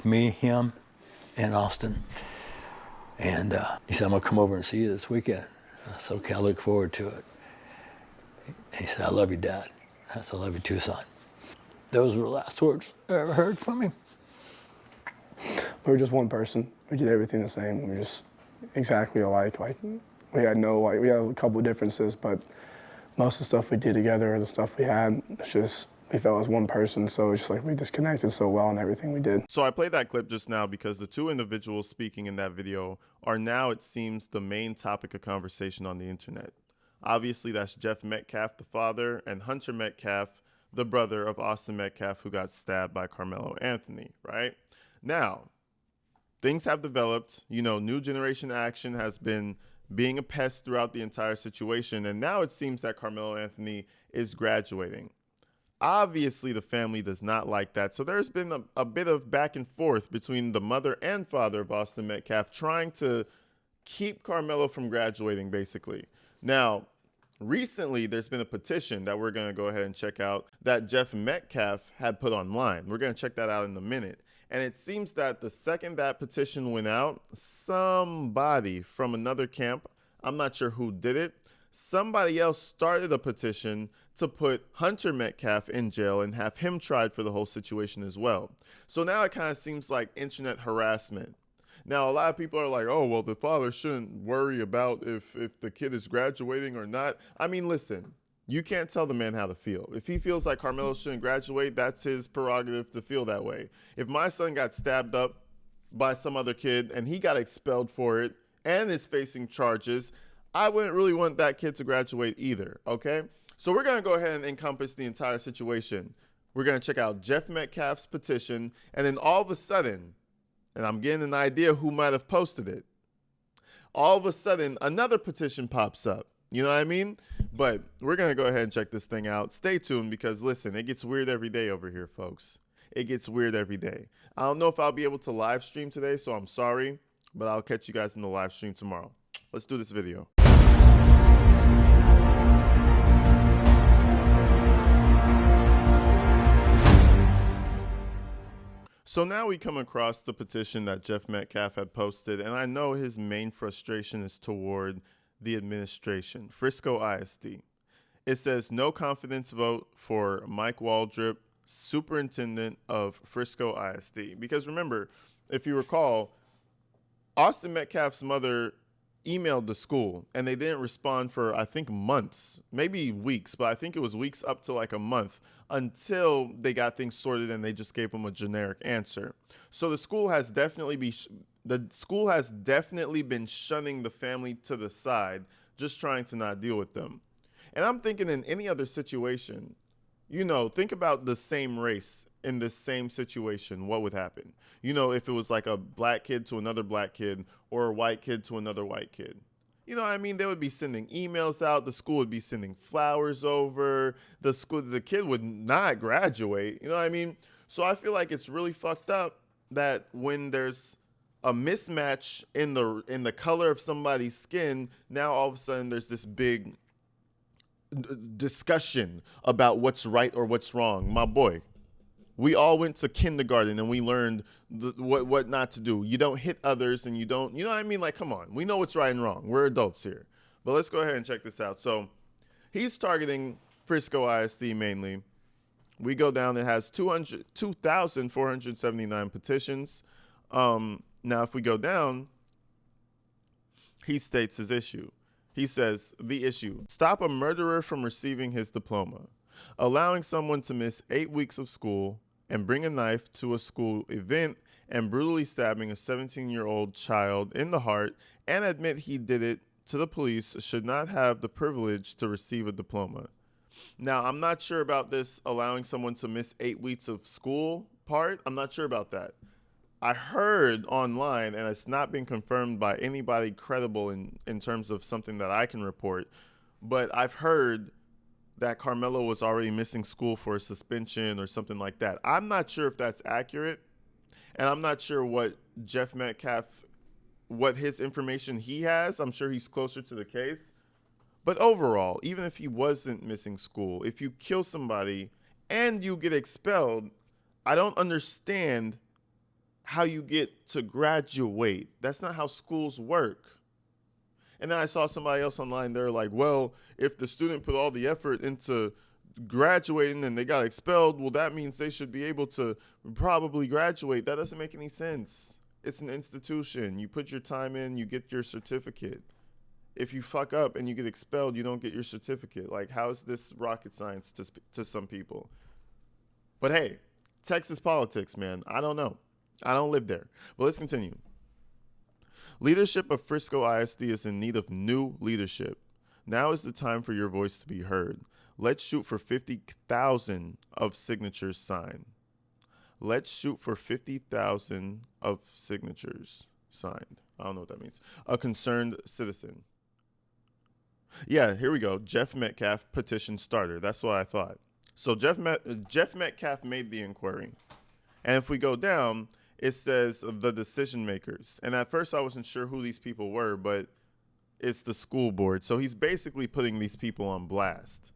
me, him, and Austin. And he said, I'm going to come over and see you this weekend. I said, okay, I look forward to it. And he said, I love you, Dad. I said, I love you too, son. Those were the last words I ever heard from him. We were just one person. We did everything the same. We were just exactly alike. Like we had a couple of differences, but most of the stuff we did together, the stuff we had, it's just, we felt as one person. So it's just like we just connected so well in everything we did. So I played that clip just now because the two individuals speaking in that video are now, it seems, the main topic of conversation on the internet. Obviously, that's Jeff Metcalf, the father, and Hunter Metcalf, the brother of Austin Metcalf, who got stabbed by Karmelo Anthony, right? Now, things have developed. You know, New Generation Action has been being a pest throughout the entire situation, and now it seems that Karmelo Anthony is graduating. Obviously, the family does not like that, so there's been a bit of back and forth between the mother and father of Austin Metcalf trying to keep Karmelo from graduating, basically. Now, recently, there's been a petition that we're going to go ahead and check out that Jeff Metcalf had put online. We're going to check that out in a minute. And it seems that the second that petition went out, somebody from another camp, I'm not sure who did it, somebody else started a petition to put Hunter Metcalf in jail and have him tried for the whole situation as well. So now it kind of seems like internet harassment. Now, a lot of people are like, oh, well, the father shouldn't worry about if the kid is graduating or not. I mean, listen, you can't tell the man how to feel. If he feels like Karmelo shouldn't graduate, that's his prerogative to feel that way. If my son got stabbed up by some other kid and he got expelled for it and is facing charges, I wouldn't really want that kid to graduate either, okay? So we're going to go ahead and encompass the entire situation. We're going to check out Jeff Metcalf's petition, and then all of a sudden, and I'm getting an idea who might have posted it, all of a sudden, another petition pops up. You know what I mean? But we're going to go ahead and check this thing out. Stay tuned because, listen, it gets weird every day over here, folks. It gets weird every day. I don't know if I'll be able to live stream today, so I'm sorry, but I'll catch you guys in the live stream tomorrow. Let's do this video. So now we come across the petition that Jeff Metcalf had posted, and I know his main frustration is toward the administration, Frisco ISD. It says no confidence vote for Mike Waldrop, superintendent of Frisco ISD. Because remember, if you recall, Austin Metcalf's mother emailed the school and they didn't respond for, I think, months, maybe weeks, but I think it was weeks up to like a month until they got things sorted and they just gave them a generic answer. So the school has definitely been shunning the family to the side, just trying to not deal with them. And I'm thinking in any other situation, you know, think about the same race in the same situation, what would happen? You know, if it was like a black kid to another black kid or a white kid to another white kid. You know what I mean? They would be sending emails out. The school would be sending flowers over. The kid would not graduate. You know what I mean? So I feel like it's really fucked up that when there's a mismatch in the color of somebody's skin, now all of a sudden there's this big discussion about what's right or what's wrong. My boy, we all went to kindergarten and we learned what not to do. You don't hit others and you don't, you know what I mean? Like, come on. We know what's right and wrong. We're adults here. But let's go ahead and check this out. So he's targeting Frisco ISD mainly. We go down, it has 2,479 petitions. Now, if we go down, he states his issue. He says, the issue, stop a murderer from receiving his diploma. Allowing someone to miss 8 weeks of school and bring a knife to a school event and brutally stabbing a 17-year-old child in the heart and admit he did it to the police should not have the privilege to receive a diploma. Now, I'm not sure about this allowing someone to miss 8 weeks of school part. I'm not sure about that. I heard online, and it's not been confirmed by anybody credible in terms of something that I can report, but I've heard that Karmelo was already missing school for a suspension or something like that. I'm not sure if that's accurate, and I'm not sure what Jeff Metcalf, what his information he has. I'm sure he's closer to the case. But overall, even if he wasn't missing school, if you kill somebody and you get expelled, I don't understand how you get to graduate. That's not how schools work. And then I saw somebody else online. They're like, well, if the student put all the effort into graduating and they got expelled, well, that means they should be able to probably graduate. That doesn't make any sense. It's an institution. You put your time in, you get your certificate. If you fuck up and you get expelled, you don't get your certificate. Like, how is this rocket science to some people? But hey, Texas politics, man. I don't know. I don't live there. But let's continue. Leadership of Frisco ISD is in need of new leadership. Now is the time for your voice to be heard. Let's shoot for 50,000 of signatures signed. Let's shoot for 50,000 of signatures signed. I don't know what that means. A concerned citizen. Yeah, here we go. Jeff Metcalf, petition starter. That's what I thought. So Jeff Metcalf made the inquiry. And if we go down, it says the decision makers. And at first I wasn't sure who these people were, but it's the school board. So he's basically putting these people on blast.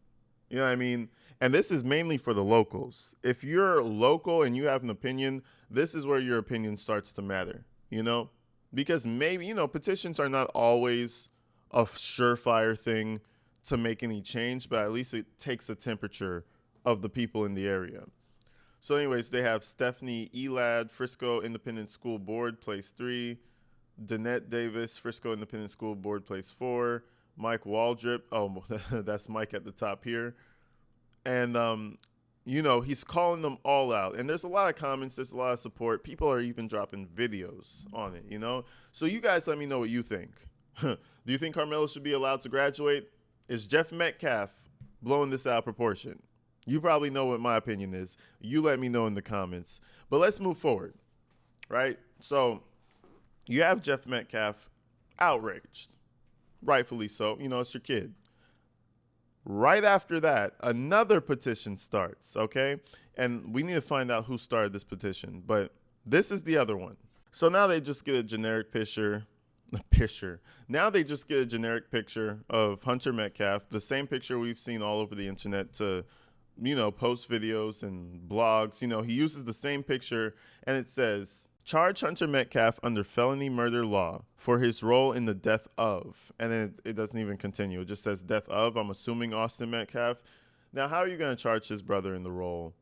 You know what I mean? And this is mainly for the locals. If you're local and you have an opinion, this is where your opinion starts to matter, you know? Because maybe, you know, petitions are not always a surefire thing to make any change, but at least it takes a temperature of the people in the area. So anyways, they have Stephanie Elad, Frisco Independent School Board, place 3. Danette Davis, Frisco Independent School Board, place 4. Mike Waldrip, oh, that's Mike at the top here. And, you know, he's calling them all out. And there's a lot of comments, there's a lot of support. People are even dropping videos on it, you know? So you guys let me know what you think. Do you think Karmelo should be allowed to graduate? Is Jeff Metcalf blowing this out of proportion? You probably know what my opinion is. You let me know in the comments. But let's move forward, right? So you have Jeff Metcalf outraged, rightfully so. You know, it's your kid. Right after that, another petition starts, okay? And we need to find out who started this petition. But this is the other one. So now they just get a generic picture. Now they just get a generic picture of Hunter Metcalf, the same picture we've seen all over the internet to, you know, post videos and blogs. You know, he uses the same picture and it says, charge Hunter Metcalf under felony murder law for his role in the death of, and then it doesn't even continue. It just says death of, I'm assuming Austin Metcalf. Now, how are you going to charge his brother in the role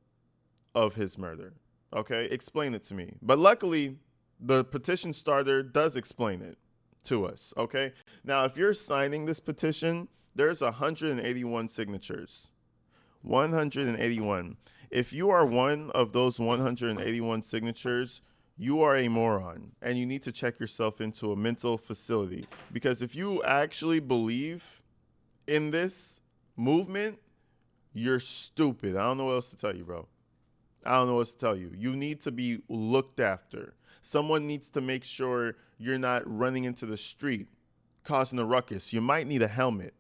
of his murder? Okay, explain it to me. But luckily, the petition starter does explain it to us, okay? Now, if you're signing this petition, there's 181 signatures. 181. If you are one of those 181 signatures, you are a moron, and you need to check yourself into a mental facility. Because if you actually believe in this movement, you're stupid. I don't know what else to tell you, bro. I don't know what to tell you. You need to be looked after. Someone needs to make sure you're not running into the street, causing a ruckus. You might need a helmet,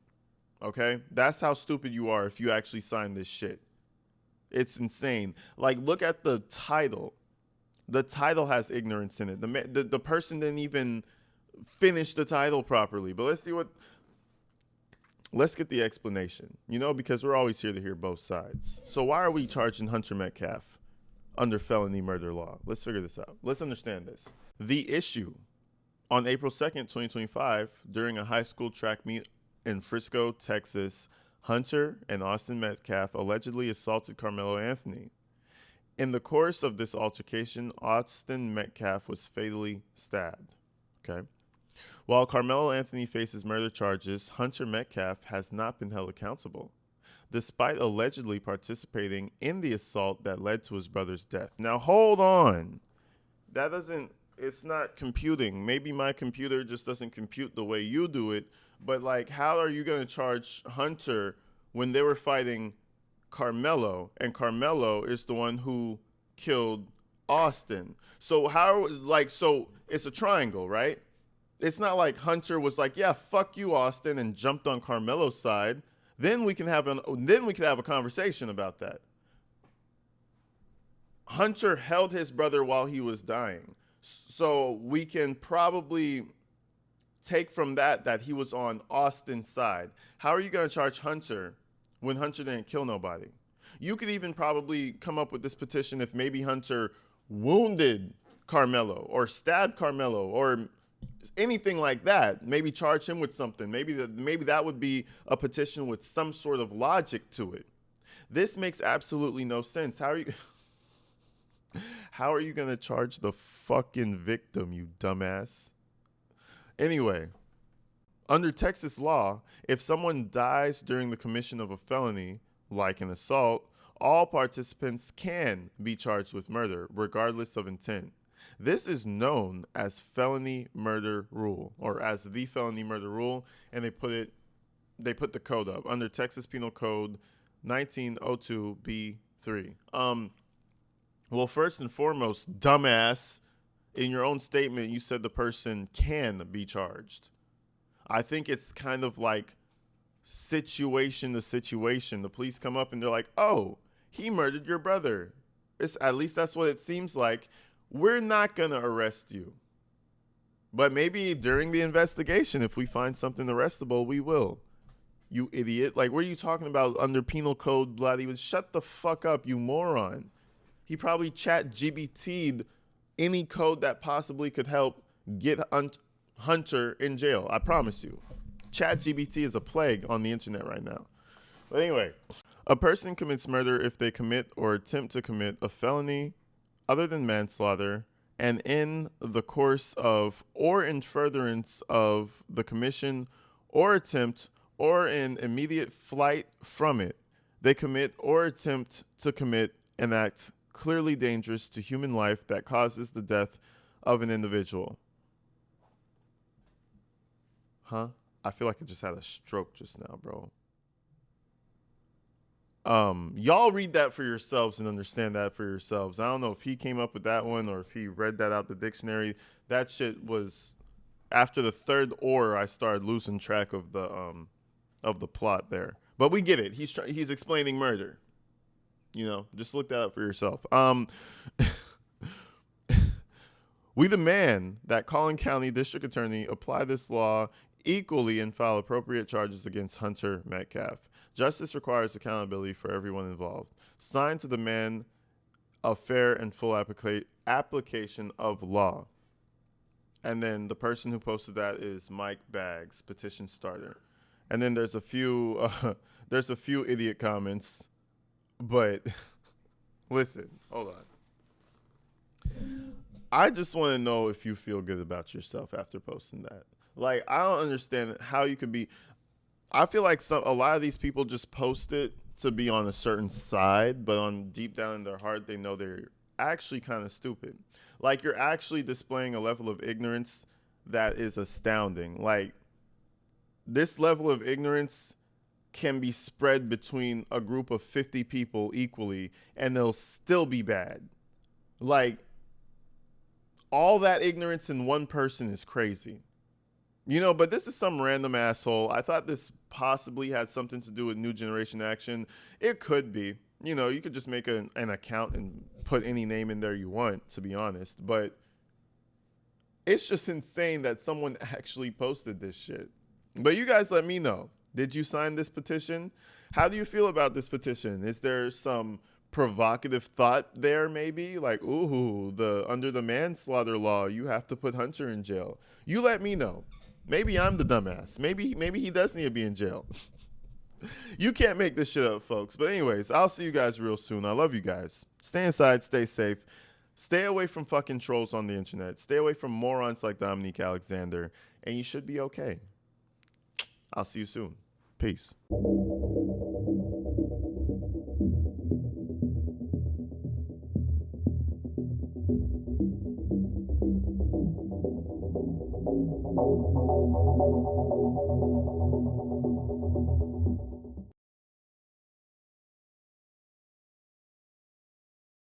okay? That's how stupid you are if you actually sign this shit. It's insane. Like, look at the title. The title has ignorance in it. The person didn't even finish the title properly. But let's get the explanation, you know, because we're always here to hear both sides. So why are we charging Hunter Metcalf under felony murder law? Let's figure this out. Let's understand this. The issue on April 2nd, 2025, during a high school track meet in Frisco, Texas, Hunter and Austin Metcalf allegedly assaulted Karmelo Anthony. In the course of this altercation, Austin Metcalf was fatally stabbed. Okay. While Karmelo Anthony faces murder charges, Hunter Metcalf has not been held accountable, despite allegedly participating in the assault that led to his brother's death. Now, hold on. It's not computing. Maybe my computer just doesn't compute the way you do it, but like, how are you going to charge Hunter when they were fighting Karmelo, and Karmelo is the one who killed Austin? So so it's a triangle, right? It's not like Hunter was like, yeah, fuck you, Austin, and jumped on Karmelo's side. Then we can have a conversation about that. Hunter held his brother while he was dying. So we can probably take from that he was on Austin's side. How are you going to charge Hunter when Hunter didn't kill nobody? You could even probably come up with this petition if maybe Hunter wounded Karmelo or stabbed Karmelo or anything like that. Maybe charge him with something. Maybe that would be a petition with some sort of logic to it. This makes absolutely no sense. How are you going to charge the fucking victim, you dumbass? Anyway, under Texas law, if someone dies during the commission of a felony, like an assault, all participants can be charged with murder, regardless of intent. This is known as felony murder rule, or as the felony murder rule, and they put the code up under Texas Penal Code 1902B3. Well, first and foremost, dumbass, in your own statement, you said the person can be charged. I think it's kind of like situation to situation. The police come up and they're like, oh, he murdered your brother. At least that's what it seems like. We're not going to arrest you. But maybe during the investigation, if we find something arrestable, we will. You idiot. Like, what are you talking about under penal code? Bloody, shut the fuck up, you moron. He probably chat GBT'd any code that possibly could help get Hunter in jail. I promise you. Chat GBT is a plague on the internet right now. But anyway, a person commits murder if they commit or attempt to commit a felony other than manslaughter, and in the course of or in furtherance of the commission or attempt or in immediate flight from it, they commit or attempt to commit an act clearly dangerous to human life that causes the death of an individual. Huh? I feel like I just had a stroke just now, bro. Y'all read that for yourselves and understand that for yourselves. I don't know if he came up with that one or if he read that out the dictionary. That shit was after the third or I started losing track of the plot there. But we get it. He's explaining murder. You know, just look that up for yourself. We demand that Collin County District Attorney apply this law equally and file appropriate charges against Hunter Metcalf. Justice requires accountability for everyone involved. Signed to demand a fair and full application of law. And then the person who posted that is Mike Baggs, petition starter. And then there's a few idiot comments. But listen, hold on. I just want to know if you feel good about yourself after posting that. Like, I don't understand how you could be. I feel like a lot of these people just post it to be on a certain side, but on deep down in their heart, they know they're actually kind of stupid. Like, you're actually displaying a level of ignorance that is astounding. Like, this level of ignorance can be spread between a group of 50 people equally, and they'll still be bad. Like, all that ignorance in one person is crazy. You know, but this is some random asshole. I thought this possibly had something to do with New Generation Action. It could be. You know, you could just make an account and put any name in there you want, to be honest. But it's just insane that someone actually posted this shit. But you guys let me know. Did you sign this petition? How do you feel about this petition? Is there some provocative thought there maybe? Like, ooh, under the manslaughter law, you have to put Hunter in jail. You let me know. Maybe I'm the dumbass. Maybe he does need to be in jail. You can't make this shit up, folks. But anyways, I'll see you guys real soon. I love you guys. Stay inside. Stay safe. Stay away from fucking trolls on the internet. Stay away from morons like Dominique Alexander. And you should be okay. I'll see you soon. Peace.